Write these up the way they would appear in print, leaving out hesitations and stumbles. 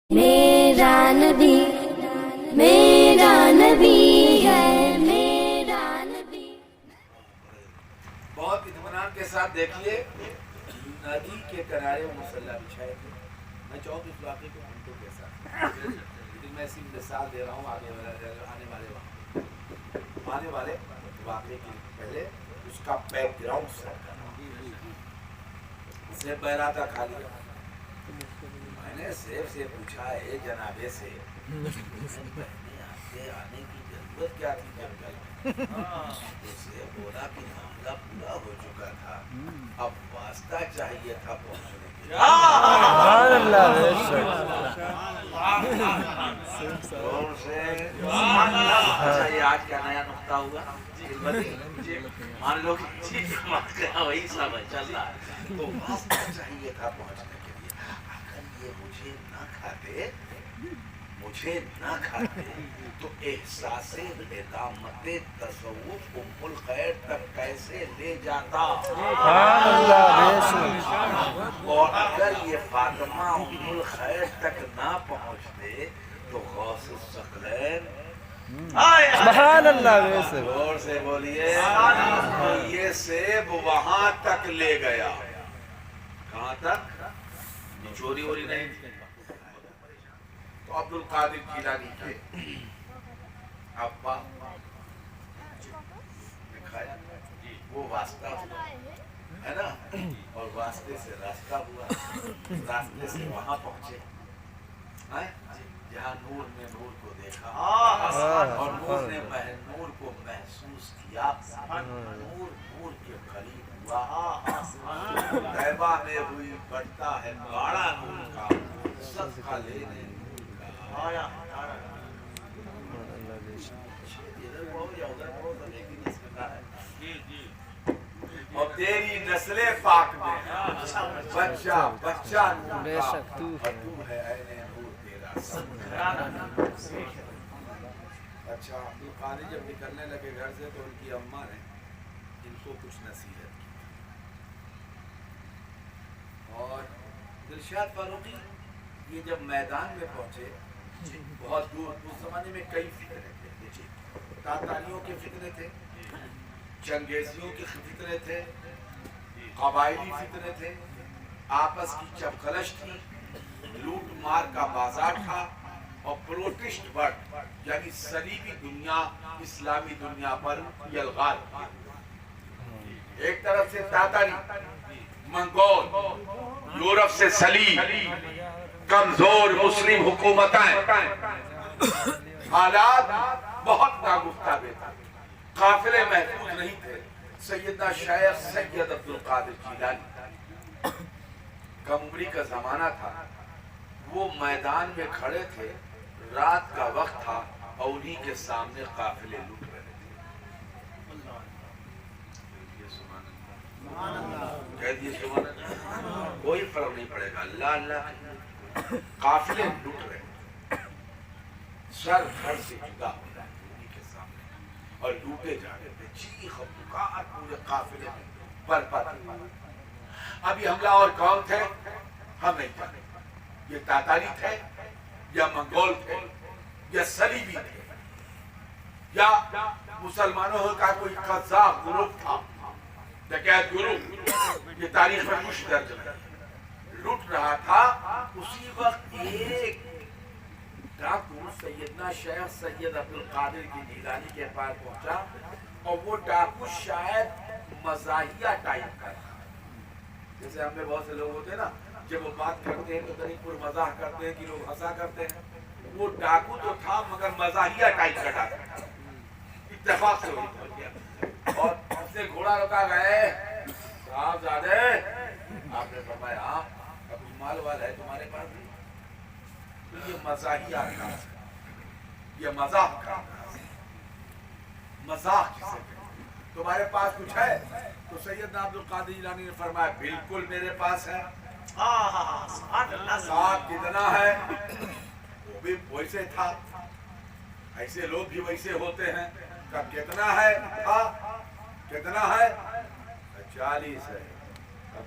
मेरा नबी है, मेरा नबी। बहुत इत्मीनान के साथ देखिए, नदी के किनारे मुसल्ला बिछाए थे। मैं चाहूँ तो इस वाक़े को घंटों के साथ, लेकिन मैं ऐसी मिसाल दे रहा हूँ आने वाले वाक़े के पहले उसका बैकग्राउंड सेट करना। सेब बहराता खा लिया। मैंने सेब से पूछा, है जनाबे से आपके आने की जरूरत क्या थी जंगल में? उससे बोला कि मामला पूरा हो चुका था, अब वास्ता चाहिए था पहुंचने के लिए। अच्छा, ये आज क्या नया नुक्ता हुआ? मान लो कि वही सब चल रहा है, तो वास्ता चाहिए था पहुंचने के लिए। अगर ये मुझे ना खाते तो एहसासे इदामते तसव्वुफ उम्मुल खैर तक कैसे ले जाता। और अगर ये फातिमा उम्मुल खैर तक ना पहुंचते तो गौसुस सकलैन, सुभान अल्लाह, जोर से बोलिए, तो ये सेब वहां तक ले गया। कहां तक? चोरी वोरी नहीं। तो अब्दुल कादिर जिलानी के अब्बा दिखाया, वो वास्ता हुआ है ना, और वास्ते से रास्ता हुआ, रास्ते से वहां पहुंचे जहाँ नूर ने नूर को देखा और नूर ने नूर को महसूस किया। नूर नूर के करीब हुआ। तैबा में हुई बढ़ता है गाढ़ा नूर का, सबका लेने और तेरी नस्ले पाक में बच्चा बच्चा नूर का, तू है ऐने नूर तेरा सब। अच्छा, अब्दुल कादिर जब निकलने लगे घर से तो उनकी अम्मा ने इनको कुछ नसीहत की। और दिलशाद फारूकी ये जब मैदान में पहुंचे, बहुत दूर, उस जमाने में कई फितने थे। तातारियों के फितने थे, चंगेजियों के फितने थे, कबायली फितने थे, आपस की चपकलश थी, लूट मार का बाजार था, और प्रोटेस्ट वर्ड यानी सलीबी दुनिया इस्लामी दुनिया पर यलगार थी। एक तरफ से तातारी, मंगोल, यूरोप से सलीब, कमजोर मुस्लिम हुकूमतें, हालात बहुत नागुफ्ताबे थे, काफिले महफूज नहीं थे। सैयदना शेख सैयद अब्दुल कादिर जिलानी, कम उम्री का जमाना था, वो मैदान में खड़े थे, रात का वक्त था और उन्हीं के सामने काफिले लुट रहे थे। कह दिए सुभान अल्लाह, कोई फर्क नहीं पड़ेगा, अल्लाह अल्लाह। काफिले लुट रहे, सर धड़ से जुदा हो रहा है उन्हीं के सामने, और लूटे जा रहे थे। चीख और पुकार पूरे काफिले में बरपा थी। अभी हमला और कौन थे हम नहीं जानते, ये तातारी थे या मंगोल थे या सलीबी थे या मुसलमानों का कोई कज़ाक ग्रुप था, डकैत ग्रुप, ये तारीख में कुछ दर्ज नहीं। लूट रहा था। उसी वक्त एक डाकू सैयदना शेख सैयद अब्दुल कादिर की जिलानी के पास पहुंचा, और वो डाकू शायद मज़ाहिया टाइप का था। जैसे हम में बहुत से लोग होते हैं ना, जब वो बात करते हैं तो कहीं मजाक करते हैं कि लोग हंसा करते हैं। वो डाकू तो था मगर मजाहिया टाइप का डाकू, इत्तेफाक से वही पहुंच गया और उससे घोड़ा रोका गए। साहबजादे, आपने फरमाया हाँ, अब कुछ माल वाल है तुम्हारे पास भी? तो ये मजाहिया था, ये मजाक का, मजाक जिसे तुम्हारे पास कुछ है? तो सैयदना अब्दुल कादिर जिलानी ने फरमाया बिल्कुल मेरे पास है। साथ कितना है? वो भी वैसे था, ऐसे लोग भी वैसे होते हैं। कब कितना है? था कितना है? 40 है।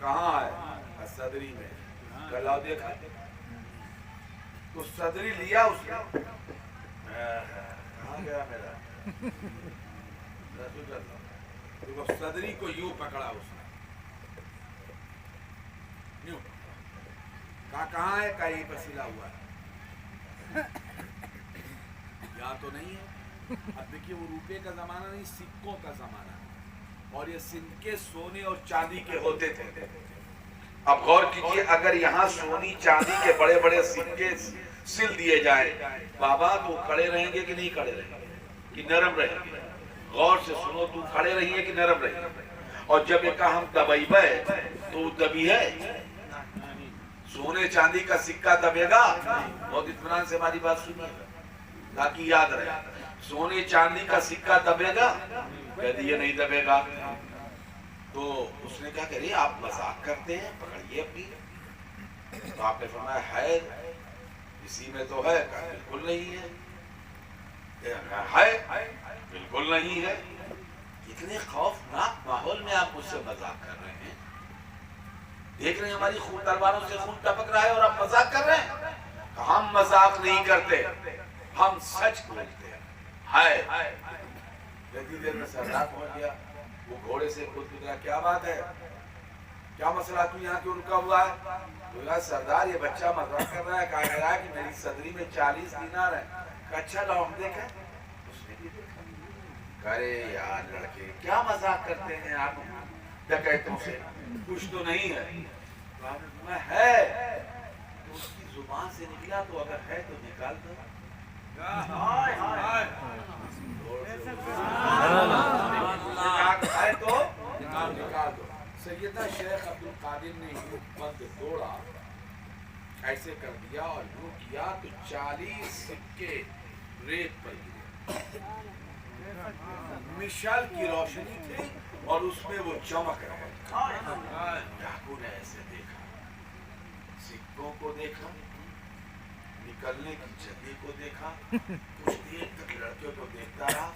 कहाँ है? सदरी में। कल देखा तो सदरी लिया उसने, कहाँ गया मेरा देखो, सदरी को यूं पकड़ा उसने, यूं कहा कहाँ है, का यहीं पर सिला हुआ है, यहाँ तो नहीं है। अब देखिए वो रुपए का जमाना नहीं, सिक्कों का जमाना है, और ये सिक्के सोने और चांदी के होते थे। अब गौर कीजिए, अगर यहाँ सोनी चांदी के बड़े बड़े सिक्के सिल दिए जाए बाबा, तो खड़े रहेंगे कि नहीं खड़े रहेंगे, कि नरम रहेंगे? गौर से सुनो, तू खड़े रहिए कि नरम रहिए? और जब एक हम दबेबे तो दबी है, सोने चांदी का सिक्का दबेगा? बहुत इत्मीनान से हमारी बात सुनिए ताकि याद रहे, सोने चांदी का सिक्का दबेगा? कह दिए नहीं दबेगा। तो उसने क्या करिए, आप मजाक करते हैं, पकड़िए अपनी। तो आपने फरमाया है इसी में तो है, कहा बिल्कुल नहीं है, है बिल्कुल नहीं है। इतने खौफनाक माहौल में आप मुझसे मजाक कर रहे हैं, देख रहे हैं हमारी खून तलवारों से खून टपक रहा है और आप मजाक कर रहे हैं। हम मजाक नहीं करते, हम सच बोलते हैं। जल्दी देर में सरदार पहुंच गया, वो घोड़े से खुद गुजरा, क्या बात है, क्या मसला, तू यहाँ क्यों रुका हुआ है? बोला सरदार ये बच्चा मजाक कर रहा है, कहा रहा है कि मेरी सदरी में 40 दिनार है। अच्छा लाओ हम देखें। उसने भी देखा, अरे यार लड़के क्या मजाक करते हैं आप, क्या कहते हैं, कुछ तो नहीं है? मैं है, तो उसकी जुबान से निकला, तो अगर है तो निकाल दो। है तो निकाल दो। सैयदना शेख अब्दुल कादिर ने बंद तोड़ा, ऐसे कर दिया और यूं किया तो 40 सिक्के रेत पर गिरे। मिशाल की रोशनी थी और उसमें वो चमक रहे। डाकू ने ऐसे देखा, सिक्कों को देखा, निकलने की जगह को देखा, कुछ देर तक लड़के को देखता रहा,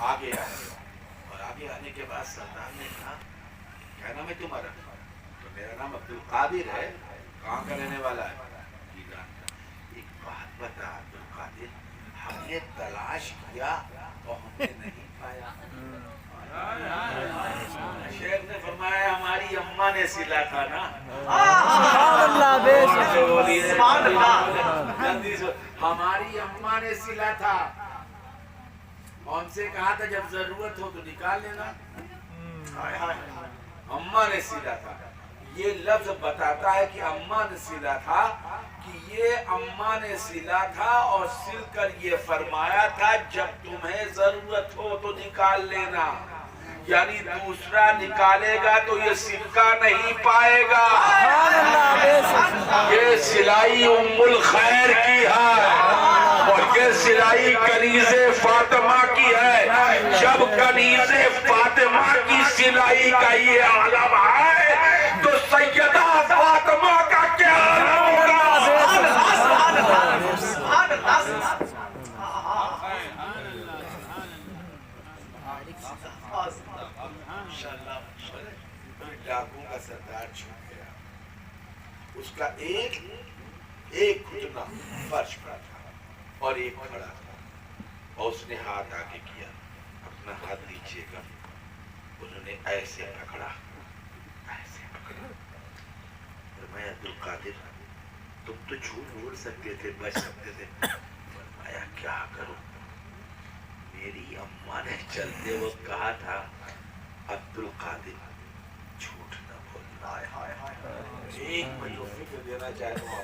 आगे आया और आगे आने के बाद सरदार ने कहा, क्या नाम है तुम्हारा? तो मेरा नाम अब्दुल कादिर है। कहाँ का रहने वाला है? एक बात बता अब्दुल कादिर, हमने तलाश किया और हमने नहीं पाया। शेख ने फरमाया हमारी अम्मा ने सिला था ना। हमारी अम्मा ने सिला था, हमसे कहा था जब जरूरत हो तो निकाल लेना। अम्मा ने सिला था, ये लफ्ज बताता है कि अम्मा ने सिला था, कि ये अम्मा ने सिला था और सिल कर ये फरमाया था जब तुम्हें जरूरत हो तो निकाल लेना। यानी दूसरा निकालेगा तो ये सिक्का नहीं पाएगा। ये सिलाई उम्मुल खैर की है और ये सिलाई कनीज़े फातिमा की है। जब कनीज़े फातिमा की सिलाई का ये आलम है तो सैयदा फातिमा का क्या आलम होगा? डाकू का सरदार छूट गया, उसका एक घुटना फर्श पर था और एक खड़ा था और उसने हाथ आगे किया, अपना हाथ नीचे कर, उन्होंने ऐसे पकड़ा। मैं अब्दुल कादिर, तुम तो झूठ बोल सकते थे, बच सकते थे। फरमाया क्या करूं, मेरी अम्मा ने चलते वक्त कहा था अब्दुल कादिर झूठ न बोलना। एक मिनट फिक्र देना चाहता हूँ,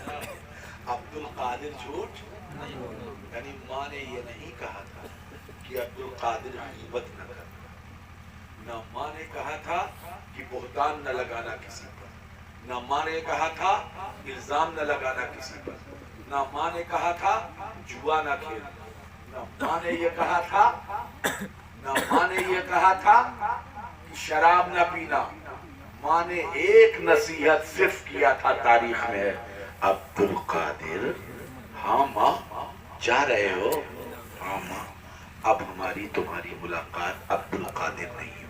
अब्दुल कादिर झूठ नहीं बोलना। यानी माँ ने ये नहीं कहा था कि अब्दुल कादिर गीबत न करना, न माँ ने कहा था कि बुहतान न लगाना किसी पर, न माँ ने कहा था इल्जाम न लगाना किसी पर, न माँ ने कहा था जुआ न खेलना, न माँ ने ये कहा था, न माँ ने ये कहा था कि शराब न पीना। माँ ने एक नसीहत सिर्फ किया था, तारीख में है, अब्दुल कादिर, हाँ माँ जा रहे हो? हाँ माँ, अब हमारी तुम्हारी मुलाकात अब्दुल कादिर नहीं होगी,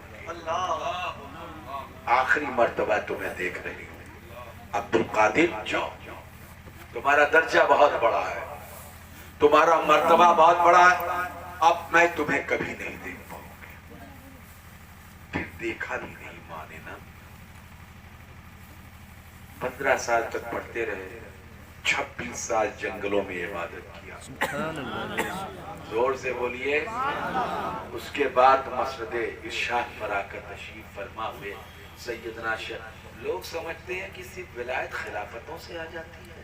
आखिरी मर्तबा तुम्हें देख रही हूँ, अब्दुल कादिर जाओ। تمہارا درجہ بہت بڑا ہے، تمہارا مرتبہ بہت بڑا ہے، اب میں تمہیں کبھی نہیں دیکھ پاؤں گی۔ پھر دیکھا بھی نہیں ماں نے نا، 15 سال تک پڑھتے رہے، 26 سال جنگلوں میں عبادت کیا، زور سے بولیے۔ اس کے بعد مسجد ارشاد پر آ کر تشریف فرما ہوئے سیدنا لوگ سمجھتے ہیں کہ صرف ولایت خلافتوں سے آ جاتی ہے،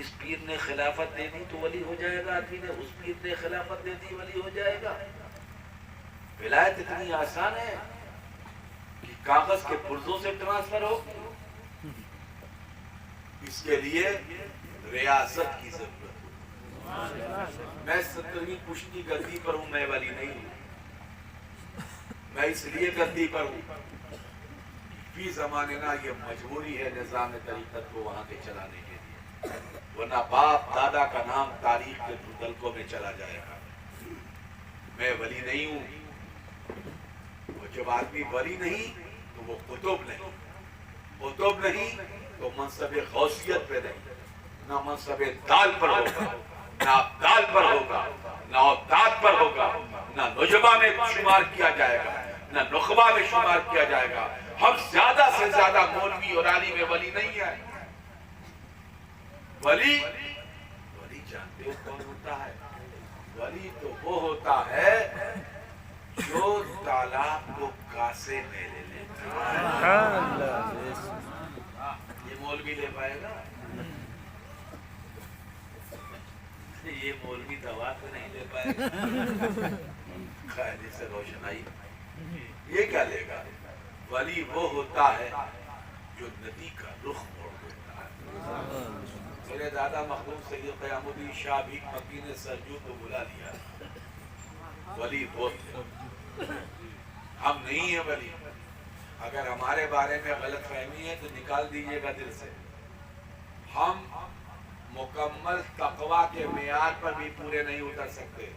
اس پیر نے خلافت دے دی تو ولی ہو جائے گا، آدمی نے اس پیر نے خلافت دے دی ولی ہو جائے گا۔ ولایت اتنی آسان ہے کہ کاغذ کے پرزوں سے ٹرانسفر ہو، اس کے لیے ریاست کی ضرورت ہے۔ میں 70ویں پشتی گدی پر ہوں، میں ولی نہیں ہوں، میں اس لیے گدی پر ہوں فی زمانے نا یہ مجبوری ہے نظام طریقت کو وہاں کے چلانے کے لیے، ورنہ باپ دادا کا نام تاریخ کے دلکوں میں چلا جائے گا۔ میں ولی نہیں ہوں، وہ جب آدمی ولی نہیں تو وہ قطب نہیں، قطب نہیں تو منصب غوثیت پہ نہیں، نہ منصب دال پر ہوگا، نہ ابدال پر ہوگا، نہ اوتاد پر ہوگا، نہ نجبہ میں شمار کیا جائے گا، نہ نخبہ میں شمار کیا جائے گا۔ ہم زیادہ سے زیادہ مولوی اور عالم ولی نہیں ہے۔ ولی جانتے ہو کون ہوتا ہے؟ ولی تو وہ ہوتا ہے جو تالاب کو کاسے میں لے لیتا ہے۔ یہ مولوی لے پائے گا؟ یہ مولوی دوا تو نہیں لے پائے گا، قاعدے سے روشنائی یہ کیا لے گا؟ ولی وہ ہوتا ہے جو ندی کا رخ موڑ دیتا ہے۔ میرے دادا مخدوم سید قیام الدین شاہ بھی مکی نے سرجو کو بلا لیا، ولی وہ تھے، ہم نہیں ہیں ولی۔ اگر ہمارے بارے میں غلط فہمی ہے تو نکال دیجئے گا دل سے۔ ہم مکمل تقویٰ کے معیار پر بھی پورے نہیں اتر سکتے۔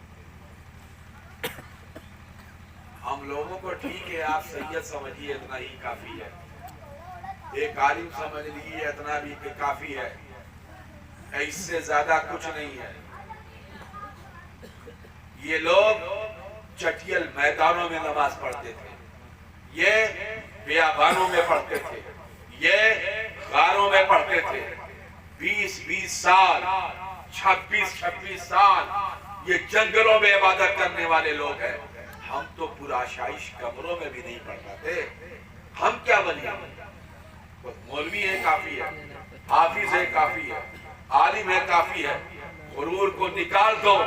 ہم لوگوں کو ٹھیک ہے آپ سید سمجھیے اتنا ہی کافی ہے، ایک عالم سمجھ لیجیے اتنا بھی کافی ہے، اس سے زیادہ کچھ نہیں ہے۔ یہ لوگ چٹیل میدانوں میں نماز پڑھتے تھے، یہ بیابانوں میں پڑھتے تھے، یہ غاروں میں پڑھتے تھے، 20 سال 26 سال یہ جنگلوں میں عبادت کرنے والے لوگ ہیں۔ ہم تو پورا آشائش کمروں میں بھی نہیں پڑھ پاتے، ہم کیا بنیں؟ مولوی ہے کافی ہے، حافظ ہے کافی ہے، عالم ہے کافی ہے۔ غرور کو نکال دو،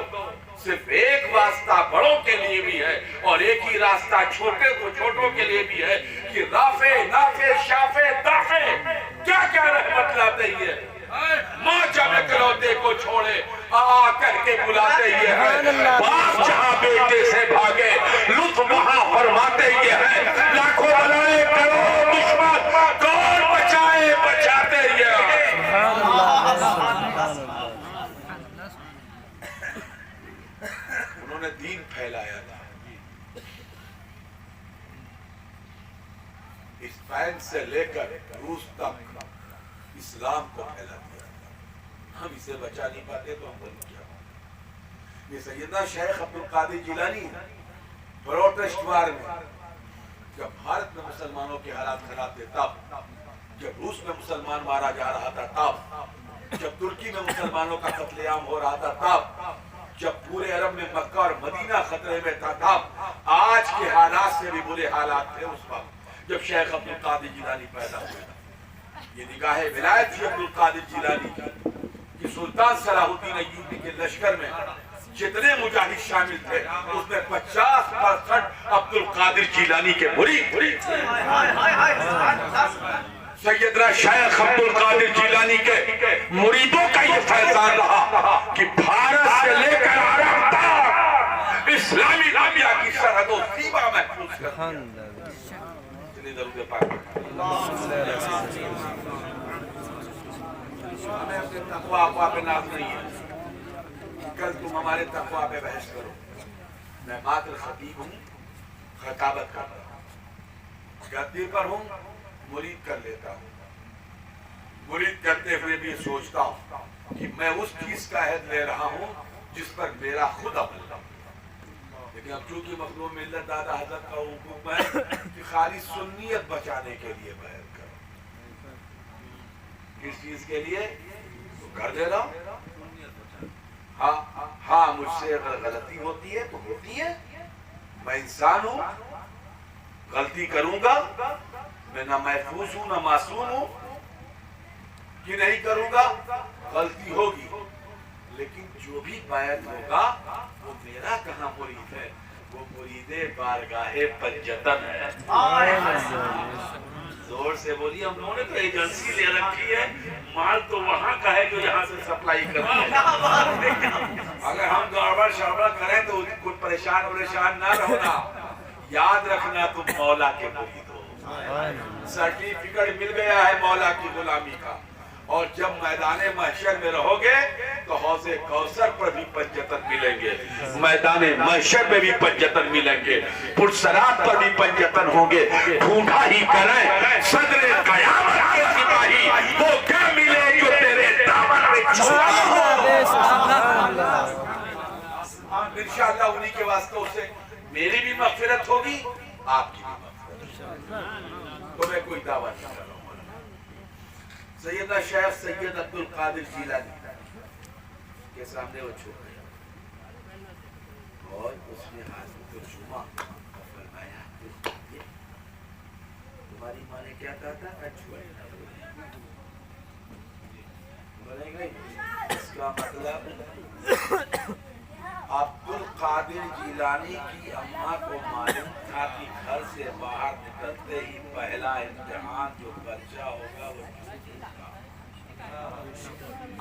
صرف ایک واسطہ بڑوں کے لیے بھی ہے اور ایک ہی راستہ چھوٹوں کے لیے بھی ہے کہ رافع نافع شافع دافع کیا کیا رحمت لاتے ہی ہے۔ ماں جب اکلوتے کو چھوڑے آ کر کے بلاتے ہی ہے، باپ جہاں بیٹے سے بھاگے لطف وہاں فرماتے ہی ہے، لاکھوں بلائے کروڑ دشمن کون بچائے بچاتے ہی ہے۔ انہوں نے دین پھیلایا تھا، اسپین سے لے کر روس تک اسلام کو پھیلا دیا تھا۔ ہم اسے بچا نہیں پاتے تو ہم بن کیا؟ یہ سیدنا شیخ عبد القادر جیلانی پروٹسٹ وار میں جب بھارت میں مسلمانوں کے حالات خراب تھے تب، جب روس میں مسلمان مارا جا رہا تھا تب، جب ترکی میں مسلمانوں کا قتل عام ہو رہا تھا تب، جب پورے عرب میں مکہ اور مدینہ خطرے میں تھا تب، آج کے حالات سے بھی برے حالات تھے اس وقت جب شیخ عبد القادر جیلانی پیدا ہوئے تھا۔ یہ نگاہ ولایت تھی عبد القادر جیلانی کی کہ سلطان صلاح الدین ایوبی کے لشکر میں جتنے مجاہد شامل تھے اس میں 50% عبد القادر جیلانی کے مرید تھے۔ سیدنا شیخ عبد القادر جیلانی کے مریدوں کا یہ فیضان رہا کہ بھارت سے لے کر عرب تک اسلامی دنیا کی سرحدوں سیما محفوظ کر دیا۔ اتنی درود پاک ہمیں اپنے تقویٰ پہ ناز نہیں ہے، کل تم ہمارے تقویٰ پہ بحث کرو۔ میں ماتر خطیب ہوں، خطابت کرتا ہوں، گدی پر ہوں، مرید کر لیتا ہوں۔ مرید کرتے ہوئے بھی سوچتا ہوں کہ میں اس چیز کا عہد لے رہا ہوں جس پر میرا خود عمل ہے. لیکن اب چونکہ مخدوم ملت دادا حضرت کا حکم ہے کہ خالی سنیت بچانے کے لیے بیعت کرو. کس چیز کے لیے؟ تو کر دے رہا ہوں. ہاں مجھ سے اگر غلطی ہوتی ہے تو ہوتی ہے. میں انسان ہوں, غلطی کروں گا. میں نہ محفوظ ہوں نہ معصوم ہوں کہ نہیں کروں گا, غلطی ہوگی. لیکن جو بھی بیعت ہوگا وہ میرا کہاں مرید ہے, وہ مرید بارگاہ پنجتن ہے. زور سے بولی. ہم لوگوں نے تو ایجنسی لے رکھی ہے, مال تو وہاں کا ہے جو یہاں سے سپلائی کرتی ہے. اگر ہم گڑبڑ شڑبڑ کریں تو کچھ پریشان نہ رہنا. یاد رکھنا تم مولا کے مرید ہو. سرٹیفکیٹ مل گیا ہے مولا کی غلامی کا. اور جب میدان محشر میں رہو گے تو حوض کوثر پر بھی پنجتن ملیں گے, میدان محشر میں بھی پنجتن ملیں گے, پرسرات پر بھی پنجتن ہوں گے. ڈھونڈا ہی کریں صدر قیامت کے سپاہی, وہ کیا ملے جو تیرے دامن میں انشاءاللہ انہی کے واسطوں سے میری بھی مغفرت ہوگی, آپ کی بھی مغفرت. تو میں کوئی دعویٰ نہیں کر رہا ہوں. سیدنا شیخ سید عبد القادر جیلانی کے سامنے وہ چھوڑ گیا اور اس نے ہاتھوں کو چوما اور فرمایا تمہاری ماں نے کیا کہا تھا؟ بولے گئی. اس کا مطلب عبد القادر جیلانی کی اماں کو معلوم تھا کہ گھر سے باہر نکلتے ہی پہلا امتحان جو پرچہ ہوگا وہ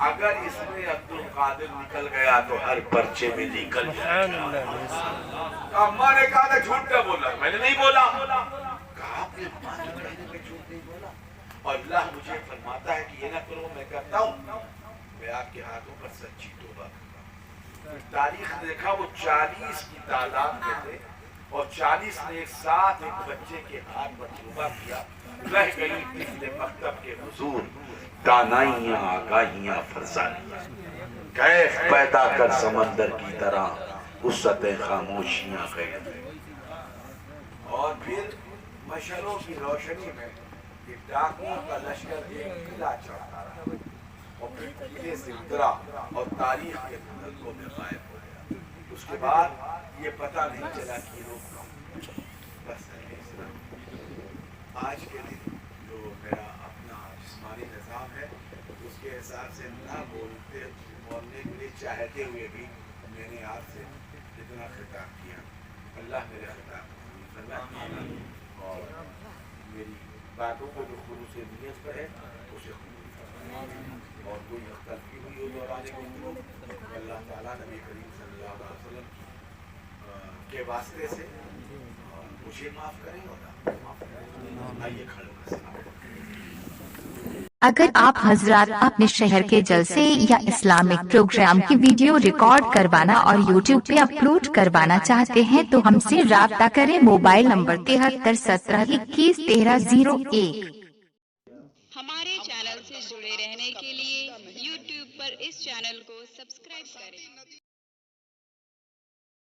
اگر اس میں عبد القادر نکل گیا تو ہر پرچے میں نکل جائے گا. اماں نے کہا تھا جھوٹ نہ بولا. میں نے نہیں بولا. کہا اپنے اماں کے کہنے میں جھوٹ نہیں بولا. اور اللہ مجھے فرماتا ہے کہ یہ نہ کرو, میں کرتا ہوں. میں آپ کے ہاتھوں پر سچی توبہ کرتا ہوں. تاریخ دیکھا وہ 40 کی تعداد میں تھے اور 40 نے ایک ساتھ ایک بچے کے ہاتھ پر توبہ کیا. رہ گئی پچھلے مکتب کے حضور دانائیاں آگاہیاں فرزانیاں, کیف پیدا کر سمندر کی طرح وسعتیں خاموشیاں غیر. اور پھر مشعلوں کی روشنی میں ایک ڈاکوؤں کا لشکر ایک قلعہ چڑھتا رہا اور پھر قلعے سے اترا اور تاریخ کے دھڑکوں میں غائب ہو گیا. اس کے بعد یہ پتہ نہیں چلا کہ لوگ کون. بس آج کے دن جو میرا اپنا جسمانی نظام ہے اس کے حساب سے نہ بولنے کے لیے چاہتے ہوئے بھی میں نے آپ سے اتنا خطاب کیا. اللہ میرے خطاب کو فرمائے اور میری باتوں کو جو خلوص نیت پر ہے اسے قبول فرمائے. اور کوئی غلطی ہوئی ہو دہرانے کو اللہ تعالیٰ نبی کریم صلی اللہ علیہ وسلم کے واسطے سے مجھے معاف کریں اور معاف کریں. آئیے کھڑے ہو کر اگر آپ حضرات اپنے شہر کے جلسے یا اسلامک پروگرام کی ویڈیو ریکارڈ کروانا اور یوٹیوب پہ اپلوڈ کروانا چاہتے ہیں تو ہم سے رابطہ کریں. Mobile number 7317211301. ہمارے چینل سے جڑے رہنے کے لیے یوٹیوب پر اس چینل کو سبسکرائب کریں.